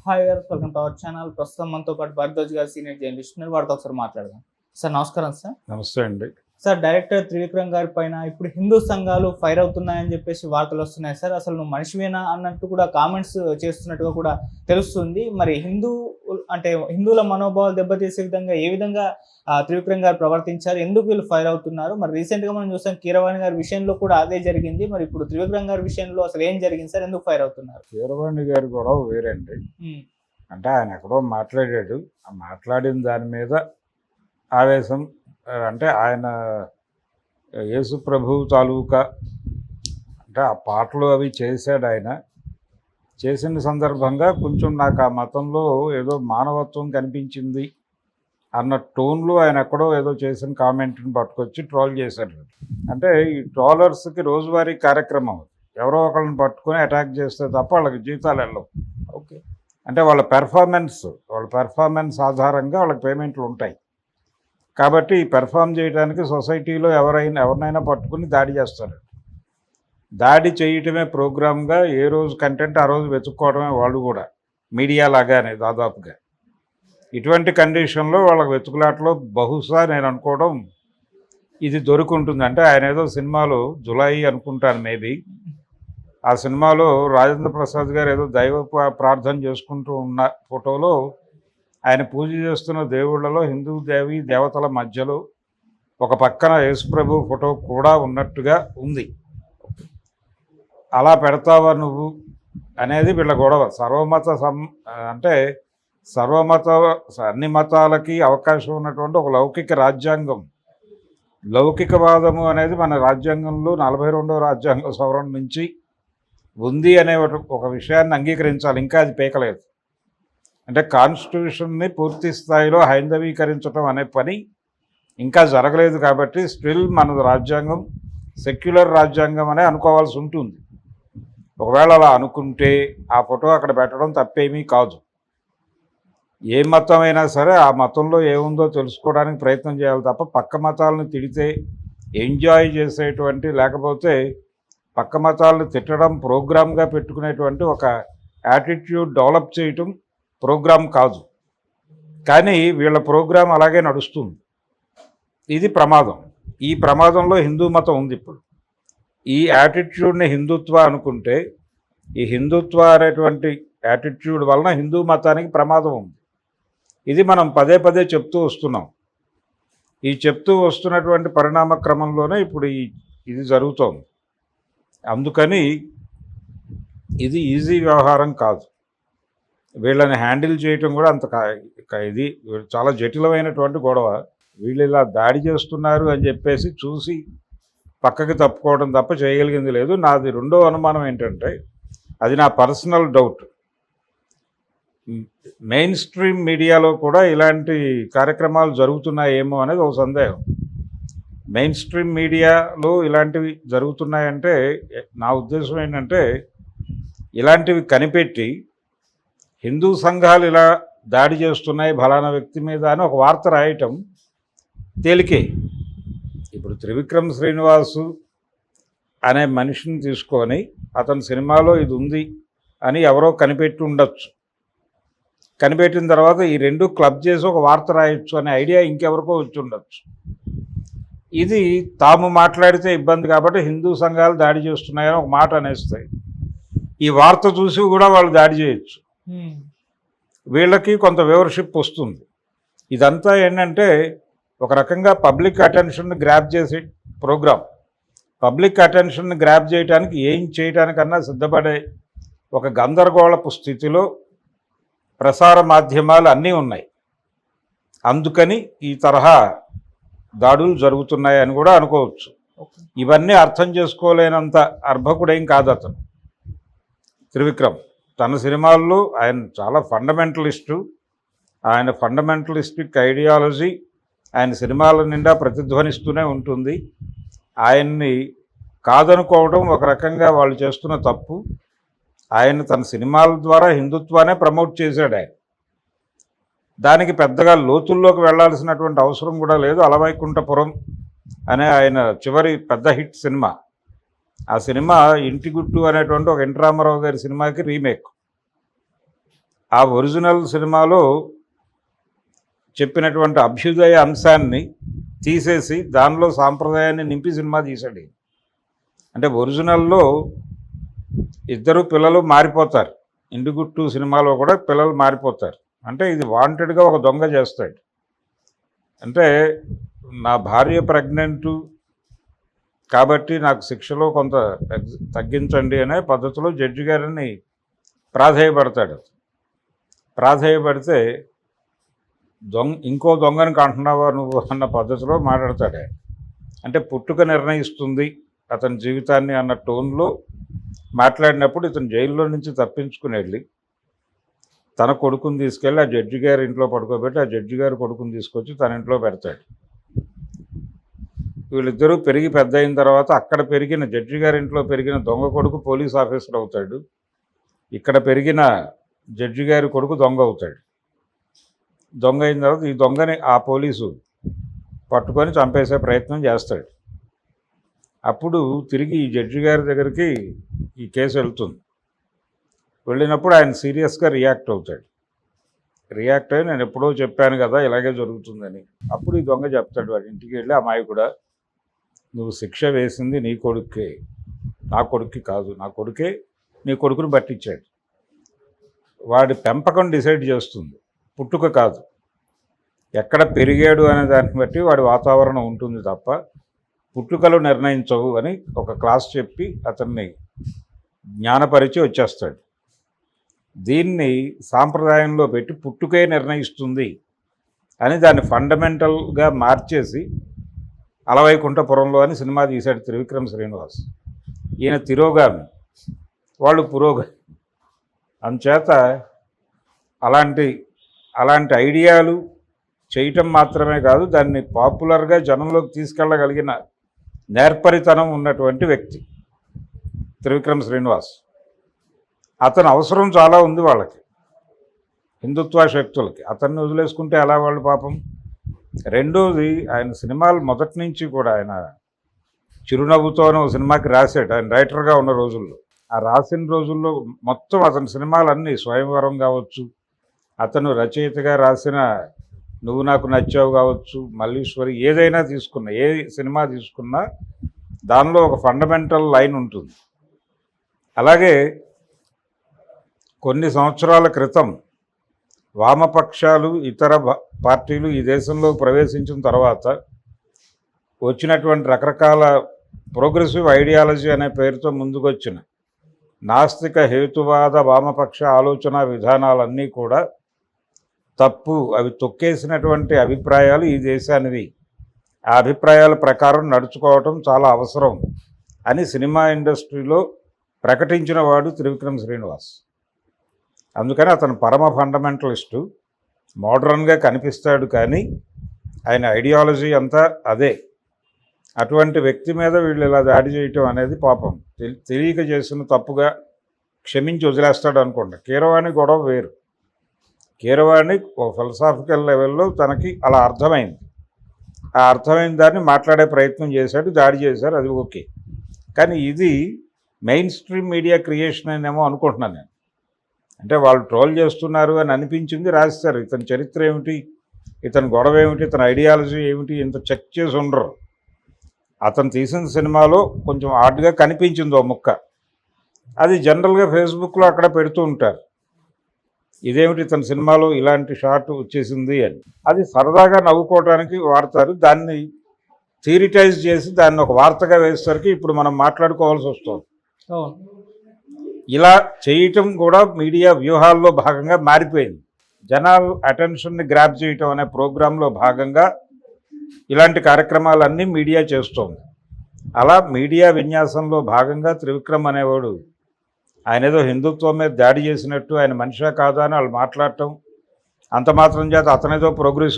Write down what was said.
Hi గారు, welcome to our channel. ప్రస్తుతం మనతో పాటు భరద్వాజ్ గారు సీనియర్ జర్నలిస్ట్ ఉన్నారు. వారితో ఒకసారి మాట్లాడదాం. సార్ నమస్కారం. సార్ నమస్తే అండి. సార్, డైరెక్టర్ త్రివిక్రమ్ గారి పైన ఇప్పుడు హిందూ సంఘాలు ఫైర్ అవుతున్నాయని చెప్పేసి వార్తలు వస్తున్నాయి. సార్, అసలు నువ్వు మనిషివేనా అన్నట్టు కూడా కామెంట్స్ చేస్తున్నట్టుగా కూడా తెలుస్తుంది. మరి హిందువుల మనోభావాలు దెబ్బతీసే విధంగా ఏ విధంగా త్రివిక్రమ్ గారు ప్రవర్తించారు, ఎందుకు వీళ్ళు ఫైర్ అవుతున్నారు? మరి రీసెంట్ గా మనం చూసాం కీరవాణి గారి విషయంలో కూడా అదే జరిగింది. మరి ఇప్పుడు త్రివిక్రమ్ గారి విషయంలో అసలు ఏం జరిగింది సార్, ఎందుకు ఫైర్ అవుతున్నారు? కీరవాణి గారు కూడా వేరండి. అంటే ఆయన ఎక్కడో మాట్లాడాడు, ఆ మాట్లాడిన దాని మీద ఆవేశం. అంటే ఆయన యేసు ప్రభు తాలూకా అంటే ఆ పాటలు అవి చేశాడు. ఆయన చేసిన సందర్భంగా కొంచెం నాకు ఆ మతంలో ఏదో మానవత్వం కనిపించింది అన్న టోన్లో ఆయన ఎక్కడో ఏదో చేసిన కామెంట్ని పట్టుకొచ్చి ట్రోల్ చేశారు. అంటే ఈ ట్రోలర్స్కి రోజువారీ కార్యక్రమం, ఎవరో ఒకళ్ళని పట్టుకొని అటాక్ చేస్తే తప్ప వాళ్ళకి జీతాలు వెళ్ళవు. ఓకే, అంటే వాళ్ళ పెర్ఫార్మెన్స్ ఆధారంగా వాళ్ళకి పేమెంట్లు ఉంటాయి. కాబట్టి పెర్ఫామ్ చేయడానికి సొసైటీలో ఎవరినైనా పట్టుకుని దాడి చేస్తారు. దాడి చేయటమే ప్రోగ్రామ్గా, ఏ రోజు కంటెంట్ ఆ రోజు వెతుక్కోవడమే వాళ్ళు కూడా, మీడియా లాగానే దాదాపుగా. ఇటువంటి కండిషన్లో వాళ్ళకి వెతుకులాటలో బహుశా నేను అనుకోవడం ఇది దొరుకుంటుంది. అంటే ఆయన ఏదో సినిమాలో జులాయి అనుకుంటాను మేబీ, ఆ సినిమాలో రాజేంద్ర ప్రసాద్ గారు ఏదో దైవ ప్రార్థన చేసుకుంటూ ఉన్న ఫోటోలో ఆయన పూజ చేస్తున్న దేవుళ్లలో హిందూ దేవతల మధ్యలో ఒక పక్కన యేసుప్రభు ఫోటో కూడా ఉన్నట్టుగా ఉంది. అలా పెడతావా నువ్వు అనేది వీళ్ళ గొడవ. అన్ని మతాలకి అవకాశం ఉన్నటువంటి ఒక లౌకిక రాజ్యాంగం, లౌకికవాదము అనేది మన రాజ్యాంగంలో 42వ రాజ్యాంగ సవరణ నుంచి ఉంది అనే ఒక విషయాన్ని అంగీకరించాలి. ఇంకా అది పీకలేదు. అంటే కాన్స్టిట్యూషన్ని పూర్తి స్థాయిలో హైందవీకరించడం అనే పని ఇంకా జరగలేదు. కాబట్టి స్టిల్ మన రాజ్యాంగం సెక్యులర్ రాజ్యాంగం అనే అనుకోవాల్సి ఉంటుంది. ఒకవేళ అలా అనుకుంటే ఆ ఫోటో అక్కడ పెట్టడం తప్పేమీ కాదు. ఏ మతం అయినా సరే ఆ మతంలో ఏముందో తెలుసుకోవడానికి ప్రయత్నం చేయాలి తప్ప పక్క మతాలను తిడితే ఎంజాయ్ చేసేటువంటి, లేకపోతే పక్క మతాలను తిట్టడం ప్రోగ్రామ్గా పెట్టుకునేటువంటి ఒక యాటిట్యూడ్ డెవలప్ చేయటం ప్రోగ్రాం కాదు. కానీ వీళ్ళ ప్రోగ్రాం అలాగే నడుస్తుంది. ఇది ప్రమాదం. ఈ ప్రమాదంలో హిందూ మతం ఉంది. ఇప్పుడు ఈ యాటిట్యూడ్ని హిందుత్వ అనుకుంటే, ఈ హిందుత్వ అనేటువంటి యాటిట్యూడ్ వలన హిందూ మతానికి ప్రమాదం ఉంది. ఇది మనం పదే పదే చెప్తూ వస్తున్నాం. ఈ చెప్తూ వస్తున్నటువంటి పరిణామ క్రమంలోనే ఇప్పుడు ఇది జరుగుతోంది. అందుకని ఇది ఈజీ వ్యవహారం కాదు. వీళ్ళని హ్యాండిల్ చేయటం కూడా ఇది చాలా జటిలమైనటువంటి గొడవ. వీళ్ళు ఇలా దాడి చేస్తున్నారు అని చెప్పేసి చూసి పక్కకి తప్పుకోవడం తప్ప చేయగలిగింది లేదు. నాది రెండో అనుమానం ఏంటంటే, అది నా పర్సనల్ డౌట్, మెయిన్ స్ట్రీమ్ మీడియాలో కూడా ఇలాంటి కార్యక్రమాలు జరుగుతున్నాయేమో అనేది ఒక సందేహం. మెయిన్ స్ట్రీమ్ మీడియాలో ఇలాంటివి జరుగుతున్నాయంటే నా ఉద్దేశం ఏంటంటే, ఇలాంటివి కనిపెట్టి హిందూ సంఘాలు ఇలా దాడి చేస్తున్నాయి ఫలానా వ్యక్తి మీద అని ఒక వార్త రాయటం తేలికే. ఇప్పుడు త్రివిక్రమ్ శ్రీనివాసు అనే మనిషిని తీసుకొని అతని సినిమాలో ఇది ఉంది అని ఎవరో కనిపెట్టి ఉండొచ్చు. కనిపెట్టిన తర్వాత ఈ రెండు క్లబ్ చేసి ఒక వార్త రాయొచ్చు అనే ఐడియా ఇంకెవరికో వచ్చి ఉండొచ్చు. ఇది తాము మాట్లాడితే ఇబ్బంది కాబట్టి హిందూ సంఘాలు దాడి చేస్తున్నాయని ఒక మాట అనేస్తాయి. ఈ వార్త చూసి కూడా వాళ్ళు దాడి చేయొచ్చు. వీళ్ళకి కొంత వ్యూవర్షిప్ వస్తుంది. ఇదంతా ఏంటంటే ఒక రకంగా పబ్లిక్ అటెన్షన్ని గ్రాప్ చేసే ప్రోగ్రాం. పబ్లిక్ అటెన్షన్ని గ్రాప్ చేయడానికి ఏం చేయడానికన్నా సిద్ధపడే ఒక గందరగోళపు స్థితిలో ప్రసార మాధ్యమాలు అన్నీ ఉన్నాయి. అందుకని ఈ తరహా దాడులు జరుగుతున్నాయని కూడా అనుకోవచ్చు. ఇవన్నీ అర్థం చేసుకోలేనంత అర్భకుడేం కాదు అతను త్రివిక్రమ్. తన సినిమాల్లో ఆయన చాలా ఫండమెంటలిస్టు. ఆయన ఫండమెంటలిస్టిక్ ఐడియాలజీ ఆయన సినిమాల నిండా ప్రతిధ్వనిస్తూనే ఉంటుంది. ఆయన్ని కాదనుకోవడం ఒక రకంగా వాళ్ళు చేస్తున్న తప్పు. ఆయన తన సినిమాల ద్వారా హిందుత్వాన్ని ప్రమోట్ చేశాడు. ఆయన దానికి పెద్దగా లోతుల్లోకి వెళ్లాల్సినటువంటి అవసరం కూడా లేదు. అలవైకుంఠపురం అనే ఆయన చివరి పెద్ద హిట్ సినిమా, ఆ సినిమా ఇంటి గుట్టు అనేటువంటి ఒక ఎన్టీ రామారావు గారి సినిమాకి రీమేక్. ఆ ఒరిజినల్ సినిమాలో చెప్పినటువంటి అభ్యుదయ అంశాన్ని తీసేసి దానిలో సాంప్రదాయాన్ని నింపి సినిమా తీశాడు. అంటే ఒరిజినల్లో ఇద్దరు పిల్లలు మారిపోతారు. ఇండిగుట్టు సినిమాలో కూడా పిల్లలు మారిపోతారు. అంటే ఇది వాంటెడ్గా ఒక దొంగ చేస్తాడు. అంటే నా భార్య ప్రెగ్నెంటు కాబట్టి నాకు శిక్షలో కొంత తగ్గించండి అనే పద్ధతిలో జడ్జి గారిని ప్రాధేయపడతాడు. ప్రాధేయపడితే ఇంకో దొంగని కంటున్నావా నువ్వు అన్న పద్ధతిలో మాట్లాడతాడు. అంటే పుట్టుక నిర్ణయిస్తుంది అతని జీవితాన్ని అన్న టోన్లో మాట్లాడినప్పుడు ఇతను జైల్లో నుంచి తప్పించుకుని వెళ్ళి తన కొడుకుని తీసుకెళ్ళి ఆ జడ్జి గారి ఇంట్లో పడుకోబెట్టి ఆ జడ్జి గారి కొడుకుని తీసుకొచ్చి తన ఇంట్లో పెడతాడు. వీళ్ళిద్దరూ పెరిగి పెద్ద అయిన తర్వాత అక్కడ పెరిగిన జడ్జి గారి ఇంట్లో పెరిగిన దొంగ కొడుకు పోలీస్ ఆఫీసర్ అవుతాడు. ఇక్కడ పెరిగిన జడ్జి గారి కొడుకు దొంగ అవుతాడు. దొంగ అయిన తర్వాత ఈ దొంగని ఆ పోలీసు పట్టుకొని చంపేసే ప్రయత్నం చేస్తాడు. అప్పుడు తిరిగి ఈ జడ్జి గారి దగ్గరికి ఈ కేసు వెళ్తుంది. వెళ్ళినప్పుడు ఆయన సీరియస్గా రియాక్ట్ అవుతాడు. రియాక్ట్ అయ్యి నేను ఎప్పుడో చెప్పాను కదా ఇలాగే జరుగుతుందని. అప్పుడు ఈ దొంగ చెప్తాడు వాడి ఇంటికి వెళ్ళి, అమ్మాయి కూడా నువ్వు శిక్ష వేసింది నీ కొడుకే, నా కొడుక్కి కాదు, నా కొడుకే నీ కొడుకుని పట్టించాడు. వాడి పెంపకం డిసైడ్ చేస్తుంది, పుట్టుక కాదు. ఎక్కడ పెరిగాడు అనే దాన్ని బట్టి వాడి వాతావరణం ఉంటుంది తప్ప పుట్టుకలు నిర్ణయించవు అని ఒక క్లాస్ చెప్పి అతన్ని జ్ఞానపరిచి వచ్చేస్తాడు. దీన్ని సాంప్రదాయంలో పెట్టి పుట్టుకే నిర్ణయిస్తుంది అని దాన్ని ఫండమెంటల్గా మార్చేసి అలవైకుంఠపురంలో అని సినిమా తీశాడు త్రివిక్రమ్ శ్రీనివాస్. ఈయన తిరోగామి, వాళ్ళు పురోగామి. అందుచేత అలాంటి ఐడియాలు చేయటం మాత్రమే కాదు, దాన్ని పాపులర్గా జనంలోకి తీసుకెళ్ళగలిగిన నేర్పరితనం ఉన్నటువంటి వ్యక్తి త్రివిక్రమ్ శ్రీనివాస్. అతని అవసరం చాలా ఉంది వాళ్ళకి, హిందుత్వ శక్తులకి. అతన్ని వదిలేసుకుంటే ఎలా వాళ్ళు పాపం. రెండోది, ఆయన సినిమాలు మొదటి నుంచి కూడా ఆయన చిరునవ్వుతోనే ఒక సినిమాకి రాశాడు ఆయన రైటర్గా ఉన్న రోజుల్లో. ఆ రాసిన రోజుల్లో మొత్తం అతని సినిమాలన్నీ, స్వయంవరం కావచ్చు, అతను రచయితగా రాసిన నువ్వు నాకు నచ్చావు కావచ్చు, మల్లీశ్వరి, ఏదైనా తీసుకున్నా, ఏ సినిమా తీసుకున్నా దానిలో ఒక ఫండమెంటల్ లైన్ ఉంటుంది. అలాగే కొన్ని సంవత్సరాల క్రితం వామపక్షాలు ఇతర పార్టీలు ఈ దేశంలో ప్రవేశించిన తర్వాత వచ్చినటువంటి రకరకాల ప్రోగ్రెసివ్ ఐడియాలజీ అనే పేరుతో ముందుకొచ్చిన నాస్తిక హేతువాద వామపక్ష ఆలోచన విధానాలన్నీ కూడా తప్పు, అవి తొక్కేసినటువంటి అభిప్రాయాలు ఈ దేశానివి. ఆ అభిప్రాయాల ప్రకారం నడుచుకోవటం చాలా అవసరం అని సినిమా ఇండస్ట్రీలో ప్రకటించిన వాడు త్రివిక్రమ్ శ్రీనివాస్. అందుకని అతను పరమ ఫండమెంటలిస్టు, మోడర్న్గా కనిపిస్తాడు కానీ ఆయన ఐడియాలజీ అంతా అదే. అటువంటి వ్యక్తి మీద వీళ్ళు ఇలా దాడి చేయటం అనేది పాపం తెలియక చేసిన తప్పుగా క్షమించి వదిలేస్తాడు అనుకోండి. కీరవాణి గొడవ వేరు. కీరవాణి ఒక ఫిలసాఫికల్ లెవెల్లో తనకి అలా అర్థమైంది. ఆ అర్థమైన దాన్ని మాట్లాడే ప్రయత్నం చేశాడు, దాడి చేశారు, అది ఓకే. కానీ ఇది మెయిన్ స్ట్రీమ్ మీడియా క్రియేషన్ అనేమో అనుకుంటున్నాను నేను. అంటే వాళ్ళు ట్రోల్ చేస్తున్నారు అని అనిపించింది, రాస్తారు. ఇతని చరిత్ర ఏమిటి, ఇతని గొడవ ఏమిటి, ఇతని ఐడియాలజీ ఏమిటి, ఇంత చెక్ చేసి ఉండరు. అతను తీసిన సినిమాలో కొంచెం ఆర్డ్గా కనిపించింది ఓ ముక్క, అది జనరల్గా ఫేస్బుక్లో అక్కడ పెడుతూ ఉంటారు. ఇదేమిటి ఇతని సినిమాలో ఇలాంటి షాట్ వచ్చేసింది అని. అది సరదాగా నవ్వుకోవడానికి వాడతారు. దాన్ని థియరిటైజ్ చేసి దాన్ని ఒక వార్తగా వేసేసరికి ఇప్పుడు మనం మాట్లాడుకోవాల్సి వస్తుంది. ఇలా చేయటం కూడా మీడియా వ్యూహాల్లో భాగంగా మారిపోయింది. జనాలు అటెన్షన్ని గ్రాప్ చేయటం అనే ప్రోగ్రాంలో భాగంగా ఇలాంటి కార్యక్రమాలన్నీ మీడియా చేస్తోంది. అలా మీడియా విన్యాసంలో భాగంగా త్రివిక్రమ్ అనేవాడు ఆయన ఏదో హిందుత్వం మీద దాడి చేసినట్టు, ఆయన మనిషా కాదా అని వాళ్ళు మాట్లాడటం, అంత మాత్రం చేత అతనేదో ప్రోగ్రెసివ్